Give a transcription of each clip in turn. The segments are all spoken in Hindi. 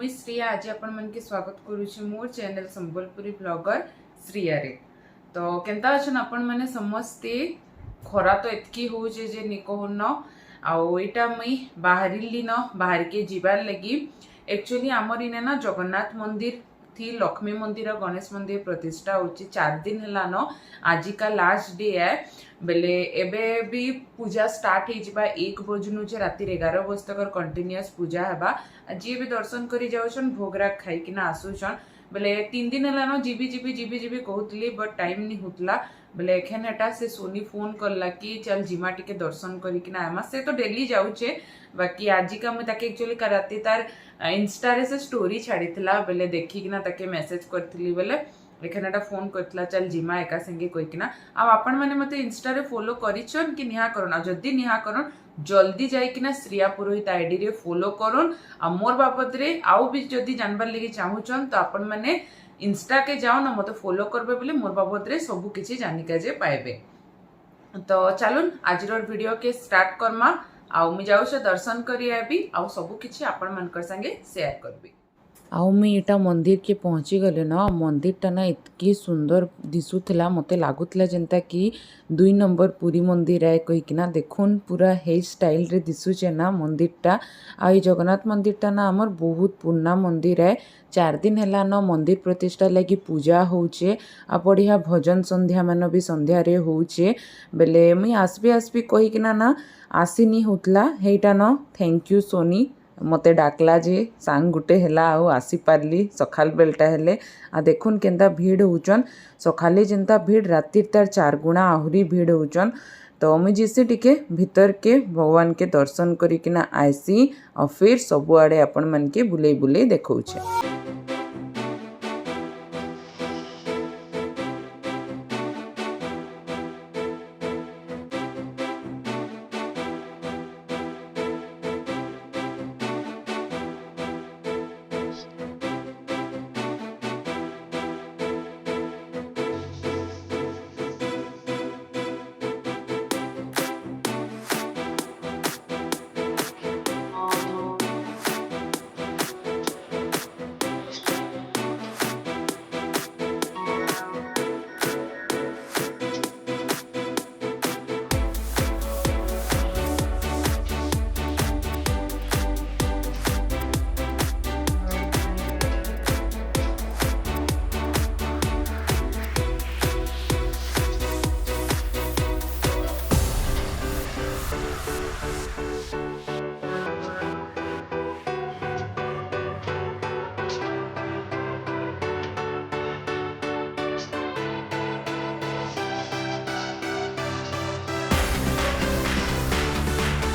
मुई श्रिया आज आपण मन के स्वागत करूछि मोर चैनल संबलपुरी ब्लॉगर श्रिया रे। तो केनता अछन आपण माने समस्ते खरा तो एतकी हो जे निकोहन आउ एटा मुई बाहरिली न बाहर के जीवार लगी। एक्चुअली आमर इने ना जगन्नाथ मंदिर थी लक्ष्मी मंदिर गणेश मंदिर प्रतिष्ठा होची 4 दिन हला न आज का लास्ट डे है बेले एबे भी पूजा स्टार्ट हो जिबा 1 बजनु जे राति 11 बजे तक कंटिन्यूअस पूजा हेबा। जी भी दर्शन करी जाउछन भोगराग खाई किना आसुछन बेले 3 दिन हला न जीबी कहतली बट टाइम नहीं होतला बेले एखन एटा से सोनी फोन करला कि चल जिमा टिके दर्शन करी किना आमा से तो डेली जाउछे बाकी आज का मैं ताके एक्चुअली कराती तार इंस्टा रे से स्टोरी छाड़ीला बेले देखी किना ताके मेसेज करथली बेले लेकिन एटा फोन करथला चल जिमा एका संगे कोई किना आ आपण माने मते इंस्टा रे फॉलो करिछन कि निहा करन आ जदी निहा करन जल्दी जाई किना श्रिया पुरोहित आईडी रे फॉलो करन आ मोर बाबत रे आउ भी जदी जानबार लगी चाहुचन तो आपण माने इंस्टा के जाओ ना मते फॉलो करबे बोले मोर बाबत रे सब किछि जानि के जे पाइबे। तो चलुन आज वीडियो के स्टार्ट करमा आउ मी जाऊ से दर्शन करी आबी आउ सब किछि आपण मानकर संगे शेयर करबी। आउ मुई एटा मंदिर के पहुँची गले न मंदिरटा ना इतकी सुंदर दिशुला मते लागुला जेनता कि 2 नंबर पुरी मंदिर है कहीकिना देखुन पूरा हे स्टाइल रे दिशुचे ना मंदिरटा। आ जगन्नाथ मंदिरटा ना आमर बहुत पुराना मंदिर है 4 दिन है न मंदिर प्रतिष्ठा लगी पूजा होचे आ बढ़िया भजन संध्या मान भी संध्या रे होचे बेले मुई आसबी कहीकिना ना आसीनी होतला हेटा न थैंक यू सोनी मते डाकला जे सांग गुटे हैला आउ आसी पारली सखाल बेलटा हेले आ देखुन केंता भीड़ होचन सखाले जेंता भीड़ रातिर तार 4 गुणा आहुरी भीड़ होचन। तो मुझे जिसे टिके भीतर के भगवान के दर्शन करिकिना आसी और फिर सबुआड़े आपण मन के बुले बुले देखौछे।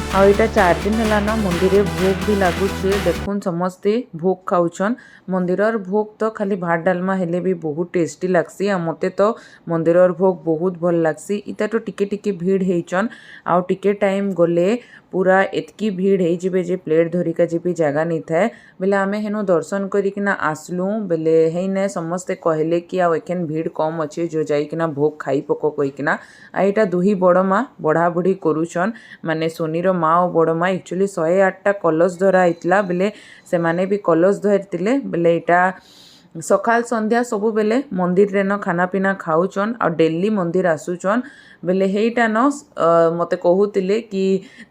आ इटा 4 दिन है ना मंदिर भोग भी लगुचे देखुन समस्ते भोग खाऊन मंदिर भोग तो खाली भात डालमा हेले भी बहुत टेस्टी लगसी आ मते तो मंदिर भोग बहुत भल लगसी। इता तो टिके टिके भीड़ हेचन आउ टिके टाइम गले पूरा एतकी भीड़ हे जिबे जे प्लेट धरिका जीबी जगह नहीं थाए बेले आमे हेनु दर्शन करिकिना आसलु बेले हेने समस्ते कहले कि आ एखन भीड़ कम अच्छे जो जाइकिना भोग खाई पको कहिकिना आ एटा दुही बड़ माँ बढ़ा बढ़ी करूछन माने सोनीर माँ और बड़ माँ एक्चुअली 108टा कलश धरा होता बेले से माने भी कलश धरते बेले एटा सकाल संध्या सबु बेले मंदिर रे न खाना पीना खाऊचन और डेली मंदिर आसुचन बेले हेटा न मते कहूतिले कि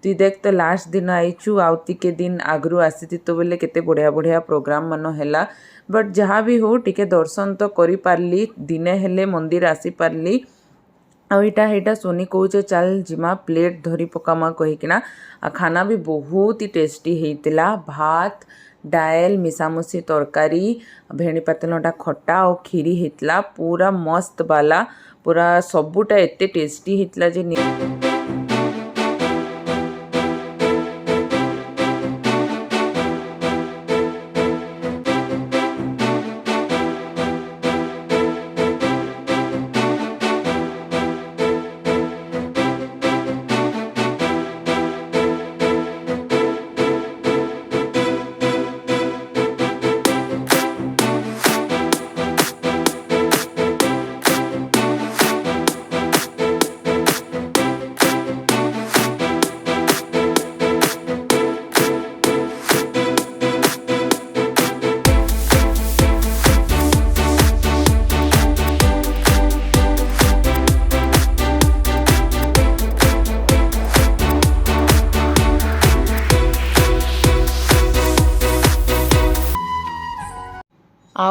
तु देख तो लास्ट दिन आईचु आउती के दिन आगरू आसी तो बेले केते बढ़िया बढ़िया प्रोग्राम मन हैला बट जहाँ भी हो टिके दर्शन तो करि पारली दिने हेले मंदिर आसी पारली। आ इटा सोनी कहे चल जिमा प्लेट धरी पकामा कहीकिना आ खाना भी बहुत ही टेस्टी होता भात डायल मिसामुसी तरकारी भेणी पातलटा खट्टा और खीरी होता पूरा मस्त बाला पूरा सबूटा एते टेस्टी होता जे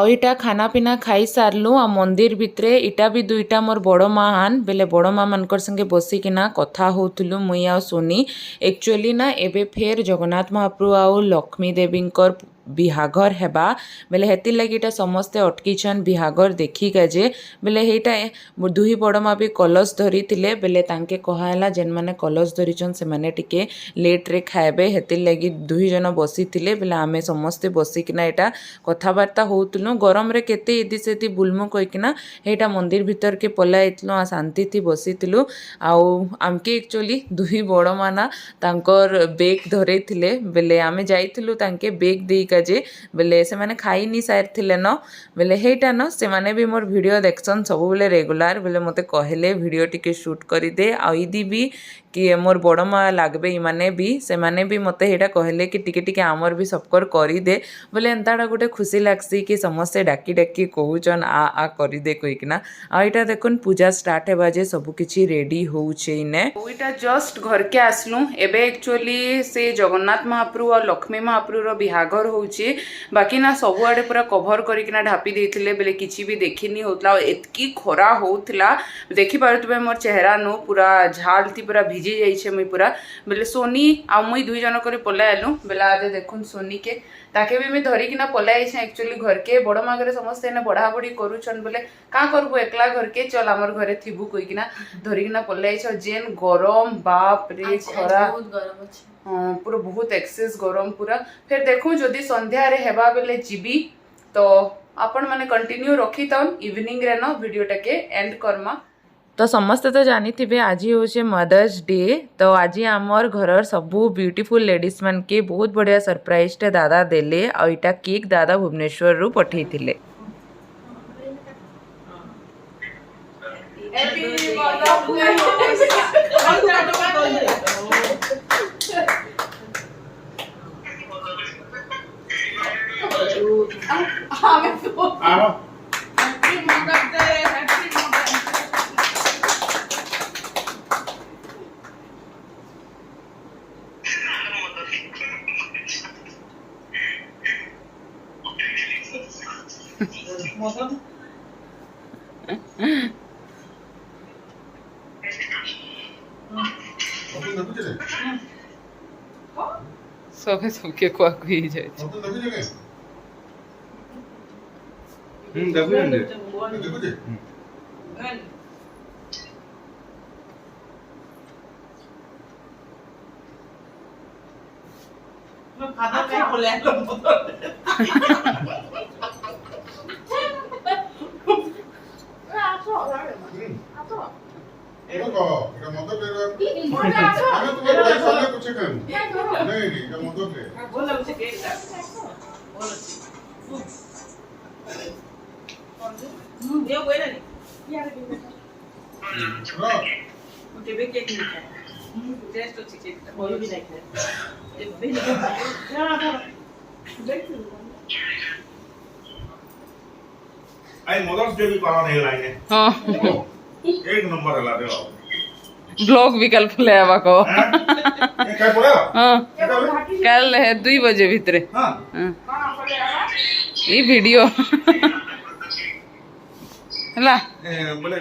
आउ इटा खाना पीना खाई सारलु आ मंदिर भितरे इटा भी दुईटा मोर बड़ माँ आन बेले बड़ माँ मानकर संगे बसिकिना कथा होउथुलु मुई आ सोनी एक्चुअली ना एबे फेर जगन्नाथ महाप्रभु आउ लक्ष्मी देवींकर बिहाघर हेबा बेले हेतिर लगी इटा समस्ते अटकीछन बिहाघर देखिका जे बेले हेटा दुही बड़ माँ भी कलश धरी थिले बेले तांके कहाला जेन माने कलश धरिछन से माने टिके लेट रे खाएबे हेतिर लगी दुही जन बसी थिले बेले आमे समस्ते बसिकिना एटा कथाबार्ता होउतुलु गरम रे केते इदि सेति बुलमु कहिकिना हेटा मंदिर भीतर के पला आइतलु आ शांति थी बसितिलु आउ आमके एक्चुअली दुही बड़ माँ ना तांकर बेग धरे थिले बेले आमे जाइतिलु तांके बेग देई जे बेले से माने खाई नी सार थिले न बेले हेटा न से माने भी मोर वीडियो देखसन सब बेले रेगुलर बेले मते कहले वीडियो टिके शूट करी दे आ इदी भी कि मोर बड़ माँ लागबे इमाने भी से माने भी मते हेटा कहले कि टिके टिके आमर भी सबकर करी दे बोले एंताड़ा गोटे खुशी लागसी कि समस्ते डाकी डाकी कहूचन आ करी दे कहिकिना आ इटा देखुन पूजा स्टार्ट हेबा जे सब किछि रेडी होउछे इने ओइटा जस्ट घर के आसलु एबे एक्चुअली से जगन्नाथ महाप्रभु और लक्ष्मी महाप्रभु रो बिहाघर होउछे बाकी ना सब आडे पूरा कवर करिकिना ढापी देथिले बेले किछि भी देखिनी होतला एतकी खरा होउतला देखि पारुतबे मोर चेहरा नो पूरा झाल थी पूरा भिजी जाइछे मुई पूरा बेले सोनी आ मुई दुई जन करे पला आलु बेला आदे देखुन सोनी के ताके भी मैं धरी किना पला आइछे एक्चुअली घर के बड़ माँ घरे समस्ते ने बढ़ा बढ़ी करूछन बोले का करबो एकला घर के चल हमर घरे थिबु कहि किना धरी किना पला आइछे जेन गरम बाप रे खरा बहुत गरम अछि हां पूरा बहुत एक्सेस गरम पूरा फिर देखू जदी संध्या रे हेबा बेले जीबी तो आपण माने कंटिन्यू रखी ताउन इवनिंग रे न वीडियो टाके एंड करमा तो समस्ते तो जानी थे आज हूँ मदर्स डे तो आज आमर घर सबू ब्यूटीफुल लेडीज मान के बहुत बढ़िया सरप्राइज टे दादा देले और इटा केक दादा भुवनेश्वर रु पठे थिले सबे सबके को ही जाय छै देखु जे मैं फादर के बोले এটা মত প্লেট আমি তোমার পয়সা না कुछ कर नहीं এটা মত প্লেট बोला मुझे केक दा बोलो ये कोई नहीं यार मुझे भी केक नहीं खाया टेस्ट अच्छी केक बोलो भी नहीं खाया ये भी नहीं खाया आई मदर्स डे भी पाला नहीं लाइन हां एक नंबर हला दे ब्लॉग भी कल फुले आवा को ये काय बोला हां कल है 2 बजे भीतर हां ये वीडियो हला बोले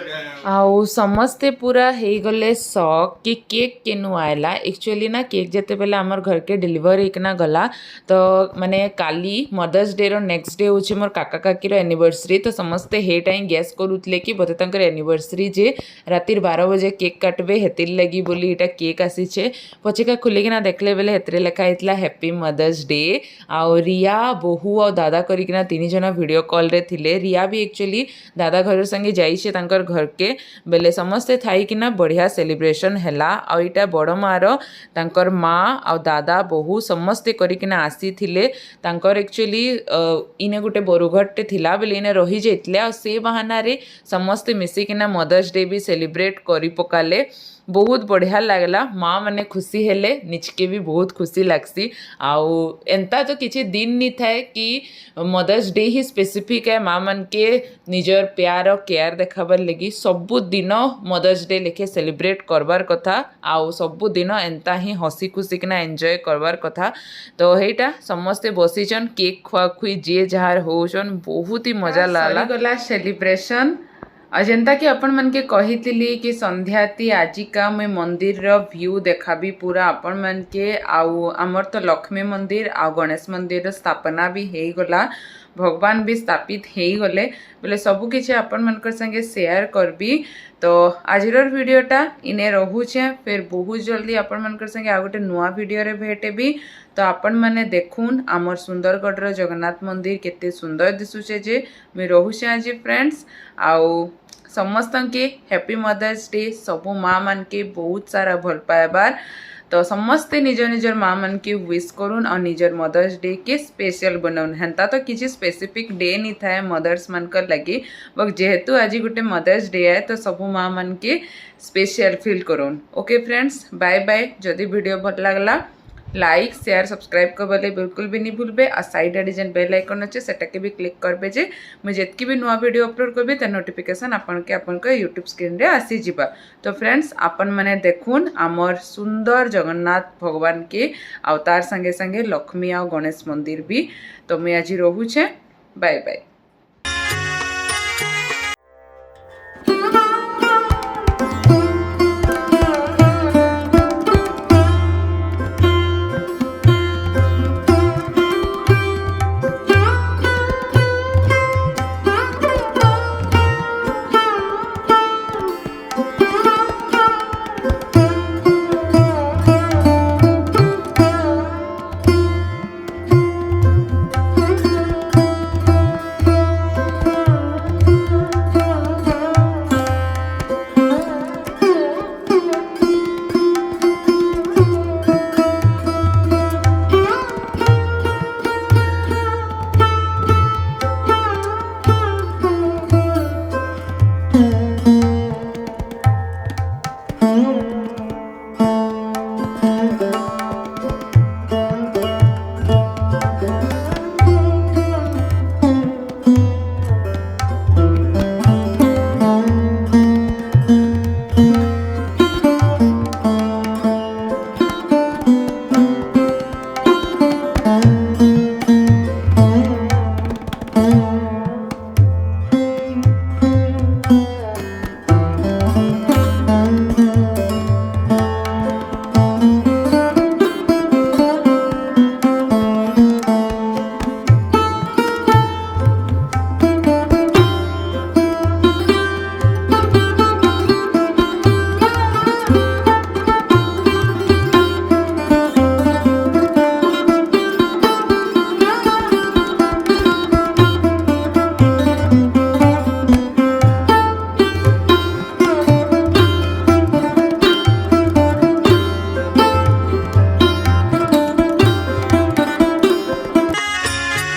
आउ समस्ते पूरा हे गले शौक कि केक केनु आयला एक्चुअली ना केक जेते बेले हमर घर के डिलीवर एकना गला तो माने काली मदर्स डे रो नेक्स्ट डे होचे मोर काका काकी रो एनिवर्सरी तो समस्ते हे टाइम गैस करूतले कि बोते तंकर एनिवर्सरी जे रातिर 12 बजे केक काटबे हेतिर लगी बोली एटा केक आसी छे पछेका खुले किना देखले बेले हेतरे लिखा हितला हैप्पी मदर्स डे आउ रिया बहु और दादा करिकिना तीन जना वीडियो कॉल रे थिले रिया भी एक्चुअली दादा घर संगे जाई छे तांकर घर के बेले समस्ते थाई किना बढ़िया सेलिब्रेशन हैला आ इटा बड़ मार तांकर माँ आ दादा बहु समस्ते करिकिना आसी थिले तांकर एक्चुअली इने गुटे बरुघरटे थिला बेले इने रही जाइतले आ से बहाना रे समस्ते मिसिकिना मदर्स डे भी सेलिब्रेट करी पकाले बहुत बढ़िया लगला माँ मैंने खुशी हेले निचके भी बहुत खुशी लगसी आउ एंता तो किसी दिन नहीं थाए कि मदर्स डे ही स्पेसिफिक है माँ मन के निजर प्यार और केयर देखाबार लगी सबुदिन मदर्स डे लेखे सेलिब्रेट करबार कथा आउ सबुदिन एंता ही हसी खुशी किना एंजॉय करबार कथा। तो हेटा समस्ते बसीचन केक खुआ खुई जे जहार होचन बहुत ही मजा लागला गला सेलिब्रेशन। आ जेंता कि आपण मन के कहितली कि संध्याती आजिका मैं मंदिर रो व्यू देखाबी पूरा आपण मन के आउ हमर तो लक्ष्मी मंदिर आ गणेश मंदिर रो स्थापना भी हेई गला भगवान भी स्थापित हेई गले बोले सब किछि आपण मनकर संगे शेयर करबी। तो आजिर वीडियोटा इने रहुछे फिर बहुत जल्दी आपण मनकर संगे आ गोटे नुआ वीडियो रे भेटेबी। तो आपण माने देखुन आमर सुंदरगढ़ रो जगन्नाथ मंदिर केते सुंदर दिसुचे जे मैं रहुछे आज फ्रेंड्स। आउ समस्त के हैप्पी मदर्स डे सबु माँ मन के बहुत सारा भल पाइबार। तो समस्ते निजर निजर माँ मन के विश करूँ और निजर मदर्स डे के स्पेशल बनाऊन हेन्ता तो किसी स्पेसिफिक डे नहीं था मदर्स मन कर लगे बट जेहेतु आज गोटे मदर्स डे है तो सबू माँ मन के स्पेशल फील करूँ। Okay friends bye bye. जदि वीडियो भल लगला लाइक शेयर सब्सक्राइब करबे बिल्कुल भी नहीं भूलबे और साइड आडे जेन बेल आइकन अच्छे सेटा भी क्लिक करबे जे मुझे जितकी भी नुआ वीडियो अपलोड करबे त नोटिफिकेशन आपन के यूट्यूब स्क्रीन रे आसी जिबा। तो फ्रेंड्स आपन माने देखुन आमर सुंदर जगन्नाथ भगवान के अवतार संगे संगे लक्ष्मी और गणेश मंदिर भी। तो मैं आज रहूछे बाय बाय।